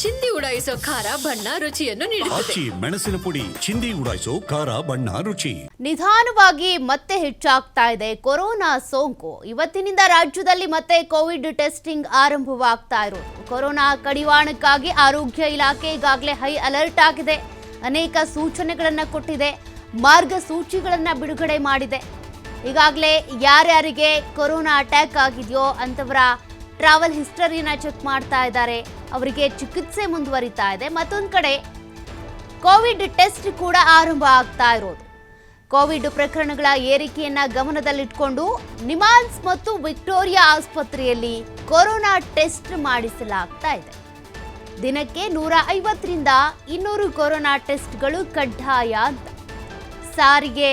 ಚಿಂದಿ ಉಡಾಯಿಸೋ ಖಾರ ಬಣ್ಣ ರುಚಿಯನ್ನು ನೀಡುತ್ತದೆ. ಮೆಣಸಿನ ಪುಡಿ ಚಿಂದಿ ಉಡಾಯಿಸೋ ಖಾರ ಬಣ್ಣ ರುಚಿ. ನಿಧಾನವಾಗಿ ಮತ್ತೆ ಹೆಚ್ಚಾಗ್ತಾ ಇದೆ ಕೊರೋನಾ ಸೋಂಕು. ಇವತ್ತಿನಿಂದ ರಾಜ್ಯದಲ್ಲಿ ಮತ್ತೆ ಕೋವಿಡ್ ಟೆಸ್ಟಿಂಗ್ ಆರಂಭವಾಗ್ತಾ ಇರೋದು. ಕೊರೋನಾ ಕಡಿವಾಣಕ್ಕಾಗಿ ಆರೋಗ್ಯ ಇಲಾಖೆ ಈಗಾಗಲೇ ಹೈ ಅಲರ್ಟ್ ಆಗಿದೆ. ಅನೇಕ ಸೂಚನೆಗಳನ್ನು ಕೊಟ್ಟಿದೆ, ಮಾರ್ಗಸೂಚಿಗಳನ್ನು ಬಿಡುಗಡೆ ಮಾಡಿದೆ. ಈಗಾಗಲೇ ಯಾರ್ಯಾರಿಗೆ ಕೊರೋನಾ ಅಟ್ಯಾಕ್ ಆಗಿದೆಯೋ ಅಂತವರ ಟ್ರಾವೆಲ್ ಹಿಸ್ಟರಿನ ಚೆಕ್ ಮಾಡ್ತಾ ಇದ್ದಾರೆ. ಅವರಿಗೆ ಚಿಕಿತ್ಸೆ ಮುಂದುವರಿತಾ ಇದೆ. ಮತ್ತೊಂದು ಕಡೆ ಕೋವಿಡ್ ಟೆಸ್ಟ್ ಕೂಡ ಆರಂಭ ಆಗ್ತಾ ಇರೋದು. ಕೋವಿಡ್ ಪ್ರಕರಣಗಳ ಏರಿಕೆಯನ್ನ ಗಮನದಲ್ಲಿಟ್ಕೊಂಡು ನಿಮಾನ್ಸ್ ಮತ್ತು ವಿಕ್ಟೋರಿಯಾ ಆಸ್ಪತ್ರೆಯಲ್ಲಿ ಕೊರೋನಾ ಟೆಸ್ಟ್ ಮಾಡಿಸಲಾಗ್ತಾ ಇದೆ. ದಿನಕ್ಕೆ 150ರಿಂದ 200 ಕೊರೋನಾ ಟೆಸ್ಟ್ಗಳು ಕಡ್ಡಾಯ ಅಂತ. ಸಾರಿಗೆ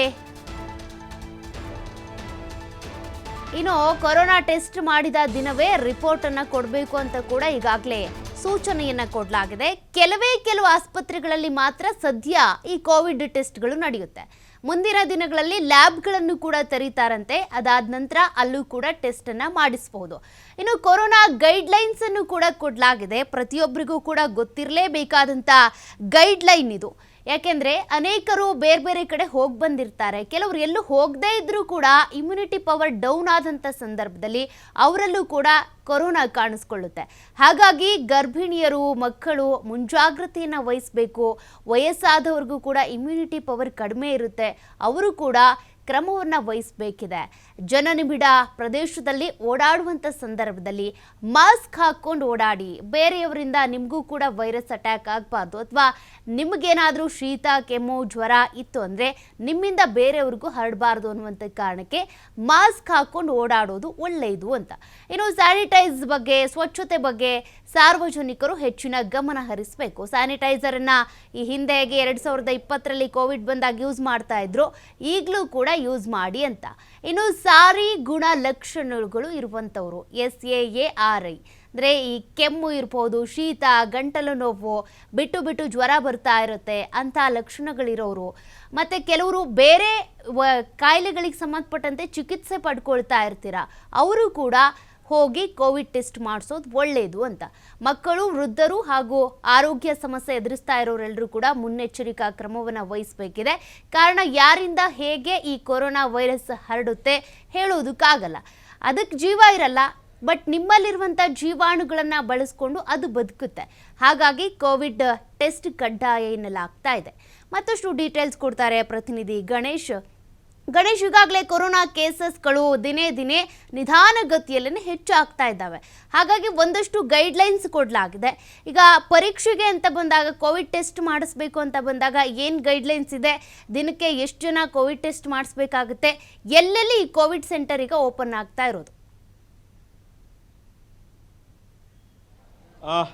ಇನ್ನು ಕೊರೋನಾ ಟೆಸ್ಟ್ ಮಾಡಿದ ದಿನವೇ ರಿಪೋರ್ಟ್ ಅನ್ನ ಕೊಡಬೇಕು ಅಂತ ಕೂಡ ಈಗಾಗಲೇ ಸೂಚನೆಯನ್ನ ಕೊಡಲಾಗಿದೆ. ಕೆಲವು ಆಸ್ಪತ್ರೆಗಳಲ್ಲಿ ಮಾತ್ರ ಸದ್ಯ ಈ ಕೋವಿಡ್ ಟೆಸ್ಟ್ಗಳು ನಡೆಯುತ್ತೆ. ಮುಂದಿನ ದಿನಗಳಲ್ಲಿ ಲ್ಯಾಬ್ಗಳನ್ನು ಕೂಡ ತೆರೀತಾರಂತೆ. ಅದಾದ ನಂತರ ಅಲ್ಲೂ ಕೂಡ ಟೆಸ್ಟ್ ಅನ್ನ ಮಾಡಿಸಬಹುದು. ಇನ್ನು ಕೊರೋನಾ ಗೈಡ್ಲೈನ್ಸ್ ಅನ್ನು ಕೂಡ ಕೊಡಲಾಗಿದೆ. ಪ್ರತಿಯೊಬ್ಬರಿಗೂ ಕೂಡ ಗೊತ್ತಿರಲೇಬೇಕಾದಂತ ಗೈಡ್ಲೈನ್ ಇದು. ಯಾಕೆಂದ್ರೆ ಅನೇಕರು ಬೇರೆ ಬೇರೆ ಕಡೆ ಹೋಗಿ ಬಂದಿರ್ತಾರೆ. ಕೆಲವರು ಎಲ್ಲೂ ಹೋಗದೇ ಇದ್ರೂ ಕೂಡ ಇಮ್ಯುನಿಟಿ ಪವರ್ ಡೌನ್ ಆದಂಥ ಸಂದರ್ಭದಲ್ಲಿ ಅವರಲ್ಲೂ ಕೂಡ ಕೊರೋನಾ ಕಾಣಿಸ್ಕೊಳ್ಳುತ್ತೆ. ಹಾಗಾಗಿ ಗರ್ಭಿಣಿಯರು, ಮಕ್ಕಳು ಮುಂಜಾಗ್ರತೆಯನ್ನು ವಹಿಸಬೇಕು. ವಯಸ್ಸಾದವ್ರಿಗೂ ಕೂಡ ಇಮ್ಯುನಿಟಿ ಪವರ್ ಕಡಿಮೆ ಇರುತ್ತೆ, ಅವರು ಕೂಡ ಕ್ರಮವನ್ನು ವಹಿಸಬೇಕಿದೆ. ಜನನಿಬಿಡ ಪ್ರದೇಶದಲ್ಲಿ ಓಡಾಡುವಂಥ ಸಂದರ್ಭದಲ್ಲಿ ಮಾಸ್ಕ್ ಹಾಕ್ಕೊಂಡು ಓಡಾಡಿ. ಬೇರೆಯವರಿಂದ ನಿಮಗೂ ಕೂಡ ವೈರಸ್ ಅಟ್ಯಾಕ್ ಆಗಬಾರ್ದು, ಅಥವಾ ನಿಮಗೇನಾದರೂ ಶೀತ, ಕೆಮ್ಮು, ಜ್ವರ ಇತ್ತು ಅಂದರೆ ನಿಮ್ಮಿಂದ ಬೇರೆಯವ್ರಿಗೂ ಹರಡಬಾರ್ದು ಅನ್ನುವಂಥ ಕಾರಣಕ್ಕೆ ಮಾಸ್ಕ್ ಹಾಕ್ಕೊಂಡು ಓಡಾಡೋದು ಒಳ್ಳೆಯದು ಅಂತ. ಇನ್ನು ಸ್ಯಾನಿಟೈಸ್ ಬಗ್ಗೆ, ಸ್ವಚ್ಛತೆ ಬಗ್ಗೆ ಸಾರ್ವಜನಿಕರು ಹೆಚ್ಚಿನ ಗಮನ ಹರಿಸಬೇಕು. ಸ್ಯಾನಿಟೈಸರನ್ನು ಈ ಹಿಂದೆಗೆ 2020ರಲ್ಲಿ ಕೋವಿಡ್ ಬಂದಾಗ ಯೂಸ್ ಮಾಡ್ತಾ ಇದ್ರು, ಈಗಲೂ ಕೂಡ ಯೂಸ್ ಮಾಡಿ ಅಂತ. ಇನ್ನು ಸಾರಿ ಗುಣ ಲಕ್ಷಣಗಳು ಇರುವಂಥವ್ರು, SAARI ಅಂದರೆ ಈ ಕೆಮ್ಮು ಇರ್ಬೋದು, ಶೀತ, ಗಂಟಲು ನೋವು, ಬಿಟ್ಟು ಜ್ವರ ಬರ್ತಾ ಇರುತ್ತೆ ಅಂಥ ಲಕ್ಷಣಗಳಿರೋರು, ಮತ್ತು ಕೆಲವರು ಬೇರೆ ಕಾಯಿಲೆಗಳಿಗೆ ಸಂಬಂಧಪಟ್ಟಂತೆ ಚಿಕಿತ್ಸೆ ಪಡ್ಕೊಳ್ತಾ ಇರ್ತೀರ, ಅವರು ಕೂಡ ಹೋಗಿ ಕೋವಿಡ್ ಟೆಸ್ಟ್ ಮಾಡಿಸೋದು ಒಳ್ಳೆಯದು ಅಂತ. ಮಕ್ಕಳು, ವೃದ್ಧರು ಹಾಗೂ ಆರೋಗ್ಯ ಸಮಸ್ಯೆ ಎದುರಿಸ್ತಾ ಇರೋರೆಲ್ಲರೂ ಕೂಡ ಮುನ್ನೆಚ್ಚರಿಕಾ ಕ್ರಮವನ್ನು ವಹಿಸಬೇಕಿದೆ. ಕಾರಣ ಯಾರಿಂದ ಹೇಗೆ ಈ ಕೊರೋನಾ ವೈರಸ್ ಹರಡುತ್ತೆ ಹೇಳೋದಕ್ಕಾಗಲ್ಲ. ಅದಕ್ಕೆ ಜೀವ ಇರಲ್ಲ, ಬಟ್ ನಿಮ್ಮಲ್ಲಿರುವಂಥ ಜೀವಾಣುಗಳನ್ನು ಬಳಸ್ಕೊಂಡು ಅದು ಬದುಕುತ್ತೆ. ಹಾಗಾಗಿ ಕೋವಿಡ್ ಟೆಸ್ಟ್ ಕಡ್ಡಾಯ ಎನ್ನಲಾಗ್ತಾ ಇದೆ. ಮತ್ತಷ್ಟು ಡೀಟೇಲ್ಸ್ ಕೊಡ್ತಾರೆ ಪ್ರತಿನಿಧಿ ಗಣೇಶ್. ಈಗಾಗಲೇ ಕೊರೋನಾ ಕೇಸಸ್ಗಳು ದಿನೇ ನಿಧಾನಗತಿಯಲ್ಲೇ ಹೆಚ್ಚಾಗ್ತಾ ಇದ್ದಾವೆ. ಹಾಗಾಗಿ ಒಂದಷ್ಟು ಗೈಡ್ಲೈನ್ಸ್ ಕೊಡಲಾಗಿದೆ. ಈಗ ಪರೀಕ್ಷೆಗೆ ಅಂತ ಬಂದಾಗ, ಕೋವಿಡ್ ಟೆಸ್ಟ್ ಮಾಡಿಸ್ಬೇಕು ಅಂತ ಬಂದಾಗ ಏನು ಗೈಡ್ಲೈನ್ಸ್ ಇದೆ, ದಿನಕ್ಕೆ ಎಷ್ಟು ಜನ ಕೋವಿಡ್ ಟೆಸ್ಟ್ ಮಾಡಿಸ್ಬೇಕಾಗುತ್ತೆ, ಎಲ್ಲೆಲ್ಲಿ ಈ ಕೋವಿಡ್ ಸೆಂಟರ್ ಈಗ ಓಪನ್ ಆಗ್ತಾ ಇರೋದು?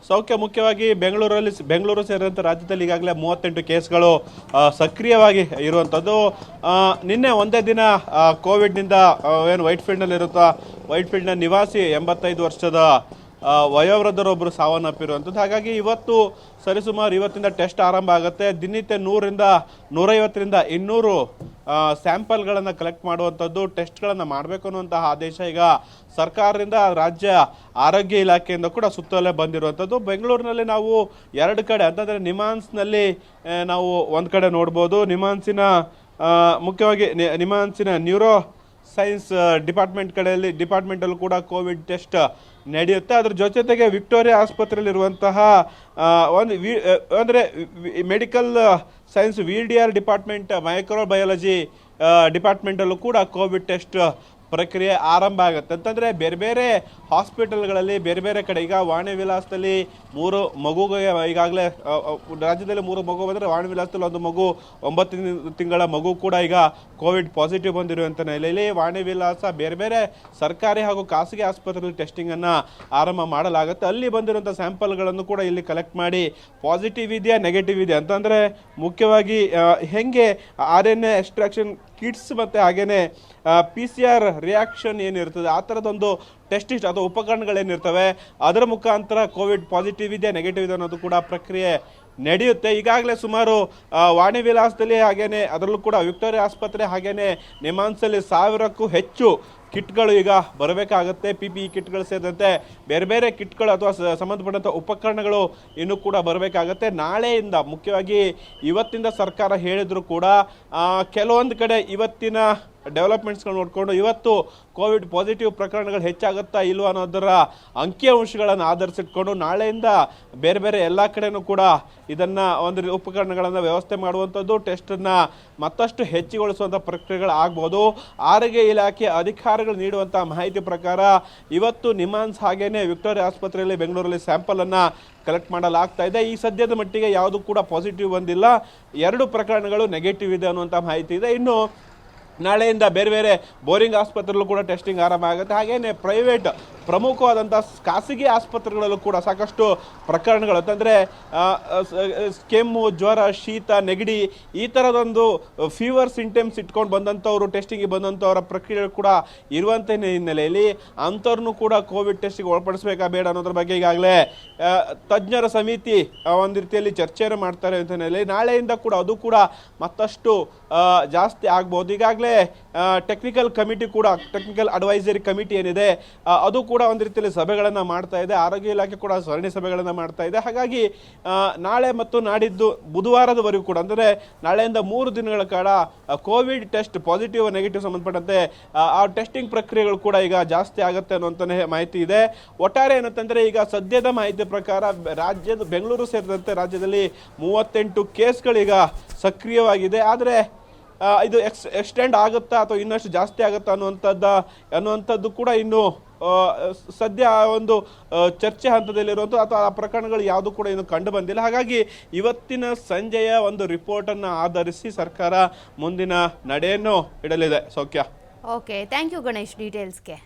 ಸೌಖ್ಯ ಮುಖ್ಯವಾಗಿ ಬೆಂಗಳೂರು ಸೇರಿದಂತೆ ರಾಜ್ಯದಲ್ಲಿ ಈಗಾಗಲೇ 38 ಕೇಸ್ಗಳು ಸಕ್ರಿಯವಾಗಿ ಇರುವಂಥದ್ದು. ನಿನ್ನೆ ಒಂದೇ ದಿನ ಕೋವಿಡ್ನಿಂದ ಏನು ವೈಟ್ಫೀಲ್ಡ್ನಲ್ಲಿರುತ್ತಾ ವೈಟ್ಫೀಲ್ಡ್ನ ನಿವಾಸಿ 85 ವರ್ಷದ ವಯೋವೃದ್ಧರೊಬ್ಬರು ಸಾವನ್ನಪ್ಪಿರುವಂಥದ್ದು. ಹಾಗಾಗಿ ಇವತ್ತು ಸರಿಸುಮಾರು ಇವತ್ತಿಂದ ಟೆಸ್ಟ್ ಆರಂಭ ಆಗುತ್ತೆ. ದಿನನಿತ್ಯ 100ರಿಂದ 150ರಿಂದ 200 ಸ್ಯಾಂಪಲ್ಗಳನ್ನು ಕಲೆಕ್ಟ್ ಮಾಡುವಂಥದ್ದು, ಟೆಸ್ಟ್ಗಳನ್ನು ಮಾಡಬೇಕು ಅನ್ನುವಂತಹ ಆದೇಶ ಈಗ ಸರ್ಕಾರದಿಂದ, ರಾಜ್ಯ ಆರೋಗ್ಯ ಇಲಾಖೆಯಿಂದ ಕೂಡ ಸುತ್ತಲೇ ಬಂದಿರುವಂಥದ್ದು. ಬೆಂಗಳೂರಿನಲ್ಲಿ ನಾವು 2 ಕಡೆ ಅಂತಂದರೆ ನಿಮಾನ್ಸ್ನಲ್ಲಿ ನಾವು ಒಂದು ಕಡೆ ನೋಡ್ಬೋದು. ಮುಖ್ಯವಾಗಿ ನಿಮಾನ್ಸಿನ ನ್ಯೂರೋ ಸೈನ್ಸ್ ಡಿಪಾರ್ಟ್ಮೆಂಟಲ್ಲೂ ಕೂಡ ಕೋವಿಡ್ ಟೆಸ್ಟ್ ನಡೆಯುತ್ತೆ. ಅದ್ರ ಜೊತೆಗೆ ವಿಕ್ಟೋರಿಯಾ ಆಸ್ಪತ್ರೆಯಲ್ಲಿರುವಂತಹ ಅಂದರೆ medical science VDR department, microbiology ಡಿಪಾರ್ಟ್ಮೆಂಟಲ್ಲೂ ಕೂಡ ಕೋವಿಡ್ ಟೆಸ್ಟ್ ಪ್ರಕ್ರಿಯೆ ಆರಂಭ ಆಗುತ್ತೆ. ಅಂತಂದರೆ ಬೇರೆ ಹಾಸ್ಪಿಟಲ್ಗಳಲ್ಲಿ ಬೇರೆ ಕಡೆ ಈಗ ವಾಣಿ ವಿಲಾಸದಲ್ಲಿ 3 ಮಗುಗೆ ಈಗಾಗಲೇ ರಾಜ್ಯದಲ್ಲಿ 3 ಮಗು ಬಂದರೆ ವಾಣಿ ವಿಲಾಸದಲ್ಲಿ 1 ಮಗು 9 ತಿಂಗಳ ಮಗು ಕೂಡ ಈಗ ಕೋವಿಡ್ ಪಾಸಿಟಿವ್ ಬಂದಿರುವಂಥ ನೆಲೆಯಲ್ಲಿ ವಾಣಿ ವಿಲಾಸ ಬೇರೆ ಸರ್ಕಾರಿ ಹಾಗೂ ಖಾಸಗಿ ಆಸ್ಪತ್ರೆಯಲ್ಲಿ ಟೆಸ್ಟಿಂಗನ್ನು ಆರಂಭ ಮಾಡಲಾಗುತ್ತೆ. ಅಲ್ಲಿ ಬಂದಿರುವಂಥ ಸ್ಯಾಂಪಲ್ಗಳನ್ನು ಕೂಡ ಇಲ್ಲಿ ಕಲೆಕ್ಟ್ ಮಾಡಿ ಪಾಸಿಟಿವ್ ಇದೆಯಾ, ನೆಗೆಟಿವ್ ಇದೆಯಾ ಅಂತಂದರೆ ಮುಖ್ಯವಾಗಿ ಹೆಂಗೆ RNA ಎಕ್ಸ್ಟ್ರಾಕ್ಷನ್ ಕಿಟ್ಸ್ ಮತ್ತು ಹಾಗೆಯೇ PCR ರಿಯಾಕ್ಷನ್ ಏನಿರ್ತದೆ, ಆ ಥರದೊಂದು ಟೆಸ್ಟ್ ಅಥವಾ ಉಪಕರಣಗಳೇನಿರ್ತವೆ ಅದರ ಮುಖಾಂತರ ಕೋವಿಡ್ ಪಾಸಿಟಿವ್ ಇದೆಯಾ, ನೆಗೆಟಿವ್ ಇದೆ ಅನ್ನೋದು ಕೂಡ ಪ್ರಕ್ರಿಯೆ ನಡೆಯುತ್ತೆ. ಈಗಾಗಲೇ ಸುಮಾರು ವಾಣಿ ವಿಲಾಸದಲ್ಲಿ ಹಾಗೇನೆ ಅದರಲ್ಲೂ ಕೂಡ ವಿಕ್ಟೋರಿಯಾ ಆಸ್ಪತ್ರೆ ಹಾಗೇನೆ ನಿಮಾನ್ಸಲ್ಲಿ 1000ಕ್ಕೂ ಹೆಚ್ಚು ಕಿಟ್ಗಳು ಈಗ ಬರಬೇಕಾಗತ್ತೆ. PPE ಕಿಟ್ಗಳು ಸೇರಿದಂತೆ ಬೇರೆ ಬೇರೆ ಕಿಟ್ಗಳು ಅಥವಾ ಸಂಬಂಧಪಟ್ಟಂಥ ಉಪಕರಣಗಳು ಇನ್ನೂ ಕೂಡ ಬರಬೇಕಾಗತ್ತೆ. ನಾಳೆಯಿಂದ ಮುಖ್ಯವಾಗಿ ಇವತ್ತಿಂದ ಸರ್ಕಾರ ಹೇಳಿದ್ರು ಕೂಡ ಕೆಲವೊಂದು ಕಡೆ ಇವತ್ತಿನ ಡೆವಲಪ್ಮೆಂಟ್ಸ್ಗಳು ನೋಡಿಕೊಂಡು ಇವತ್ತು ಕೋವಿಡ್ ಪಾಸಿಟಿವ್ ಪ್ರಕರಣಗಳು ಹೆಚ್ಚಾಗುತ್ತಾ ಇಲ್ವಾ ಅನ್ನೋದರ ಅಂಕಿಅಂಶಗಳನ್ನು ಆಧರಿಸಿಟ್ಕೊಂಡು ನಾಳೆಯಿಂದ ಬೇರೆ ಬೇರೆ ಎಲ್ಲ ಕಡೆನೂ ಕೂಡ ಇದನ್ನು ಒಂದು ಉಪಕರಣಗಳನ್ನು ವ್ಯವಸ್ಥೆ ಮಾಡುವಂಥದ್ದು, ಟೆಸ್ಟನ್ನು ಮತ್ತಷ್ಟು ಹೆಚ್ಚಿಗೊಳಿಸುವಂಥ ಪ್ರಕ್ರಿಯೆಗಳು ಆಗ್ಬೋದು. ಆರೋಗ್ಯ ಇಲಾಖೆ ಅಧಿಕಾರಿಗಳು ನೀಡುವಂಥ ಮಾಹಿತಿ ಪ್ರಕಾರ ಇವತ್ತು ನಿಮಾನ್ಸ್ ಹಾಗೇನೆ ವಿಕ್ಟೋರಿಯಾ ಆಸ್ಪತ್ರೆಯಲ್ಲಿ ಬೆಂಗಳೂರಲ್ಲಿ ಸ್ಯಾಂಪಲನ್ನು ಕಲೆಕ್ಟ್ ಮಾಡಲಾಗ್ತಾ ಇದೆ. ಈ ಸದ್ಯದ ಮಟ್ಟಿಗೆ ಯಾವುದು ಕೂಡ ಪಾಸಿಟಿವ್ ಬಂದಿಲ್ಲ, 2 ಪ್ರಕರಣಗಳು ನೆಗೆಟಿವ್ ಇದೆ ಅನ್ನುವಂಥ ಮಾಹಿತಿ ಇದೆ. ಇನ್ನು ನಾಳೆಯಿಂದ ಬೇರೆ ಬೇರೆ ಬೋರಿಂಗ್ ಆಸ್ಪತ್ರೆಯಲ್ಲೂ ಕೂಡ ಟೆಸ್ಟಿಂಗ್ ಆರಂಭ ಆಗುತ್ತೆ. ಹಾಗೆಯೇ ಪ್ರೈವೇಟ್ ಪ್ರಮುಖವಾದಂಥ ಖಾಸಗಿ ಆಸ್ಪತ್ರೆಗಳಲ್ಲೂ ಕೂಡ ಸಾಕಷ್ಟು ಪ್ರಕರಣಗಳು ಅಂತಂದರೆ ಕೆಮ್ಮು, ಜ್ವರ, ಶೀತ, ನೆಗಡಿ ಈ ಥರದೊಂದು ಫೀವರ್ ಸಿಂಟಮ್ಸ್ ಇಟ್ಕೊಂಡು ಬಂದಂಥವ್ರು ಟೆಸ್ಟಿಂಗಿಗೆ ಬಂದಂಥವರ ಪ್ರಕ್ರಿಯೆ ಕೂಡ ಇರುವಂಥ ಹಿನ್ನೆಲೆಯಲ್ಲಿ ಅಂಥವ್ರನ್ನೂ ಕೂಡ ಕೋವಿಡ್ ಟೆಸ್ಟಿಗೆ ಒಳಪಡಿಸಬೇಕಾ ಬೇಡ ಅನ್ನೋದ್ರ ಬಗ್ಗೆ ಈಗಾಗಲೇ ತಜ್ಞರ ಸಮಿತಿ ಒಂದು ರೀತಿಯಲ್ಲಿ ಚರ್ಚೆಯನ್ನು ಮಾಡ್ತಾರೆ ಅಂತ ಹಿನ್ನೆಲೆಯಲ್ಲಿ ನಾಳೆಯಿಂದ ಕೂಡ ಅದು ಕೂಡ ಮತ್ತಷ್ಟು ಜಾಸ್ತಿ ಆಗ್ಬೋದು. ಈಗಾಗಲೇ ಟೆಕ್ನಿಕಲ್ ಕಮಿಟಿ ಕೂಡ, ಟೆಕ್ನಿಕಲ್ ಅಡ್ವೈಸರಿ ಕಮಿಟಿ ಏನಿದೆ ಅದು ಕೂಡ ಒಂದು ರೀತಿಯಲ್ಲಿ ಸಭೆಗಳನ್ನು ಮಾಡ್ತಾ ಇದೆ. ಆರೋಗ್ಯ ಇಲಾಖೆ ಕೂಡ ಸರಣಿ ಸಭೆಗಳನ್ನು ಮಾಡ್ತಾ ಇದೆ. ಹಾಗಾಗಿ ನಾಳೆ ಮತ್ತು ನಾಡಿದ್ದು ಬುಧವಾರದವರೆಗೂ ಕೂಡ ಅಂದರೆ ನಾಳೆಯಿಂದ 3 ದಿನಗಳ ಕಾಲ ಕೋವಿಡ್ ಟೆಸ್ಟ್ ಪಾಸಿಟಿವ್ ನೆಗೆಟಿವ್ ಸಂಬಂಧಪಟ್ಟಂತೆ ಆ ಟೆಸ್ಟಿಂಗ್ ಪ್ರಕ್ರಿಯೆಗಳು ಕೂಡ ಈಗ ಜಾಸ್ತಿ ಆಗುತ್ತೆ ಅನ್ನುವಂಥ ಮಾಹಿತಿ ಇದೆ. ಒಟ್ಟಾರೆ ಏನಂತಂದರೆ ಈಗ ಸದ್ಯದ ಮಾಹಿತಿ ಪ್ರಕಾರ ಬೆಂಗಳೂರು ಸೇರಿದಂತೆ ರಾಜ್ಯದಲ್ಲಿ 38 ಕೇಸ್ಗಳೀಗ ಸಕ್ರಿಯವಾಗಿದೆ. ಆದರೆ ಇದು ಎಕ್ಸ್ಟೆಂಡ್ ಆಗುತ್ತಾ ಅಥವಾ ಇನ್ನಷ್ಟು ಜಾಸ್ತಿ ಆಗುತ್ತಾ ಅನ್ನುವಂಥದ್ದು ಕೂಡ ಇನ್ನು ಸದ್ಯ ಒಂದು ಚರ್ಚೆ ಹಂತದಲ್ಲಿರುವಂಥ ಅಥವಾ ಆ ಪ್ರಕರಣಗಳು ಯಾವುದು ಕೂಡ ಇನ್ನು ಕಂಡು ಬಂದಿಲ್ಲ. ಹಾಗಾಗಿ ಇವತ್ತಿನ ಸಂಜೆಯ ಒಂದು ರಿಪೋರ್ಟನ್ನು ಆಧರಿಸಿ ಸರ್ಕಾರ ಮುಂದಿನ ನಡೆಯನ್ನು ಇಡಲಿದೆ. ಸೌಖ್ಯ. Okay, thank you Ganesh ಡೀಟೇಲ್ಸ್ಗೆ.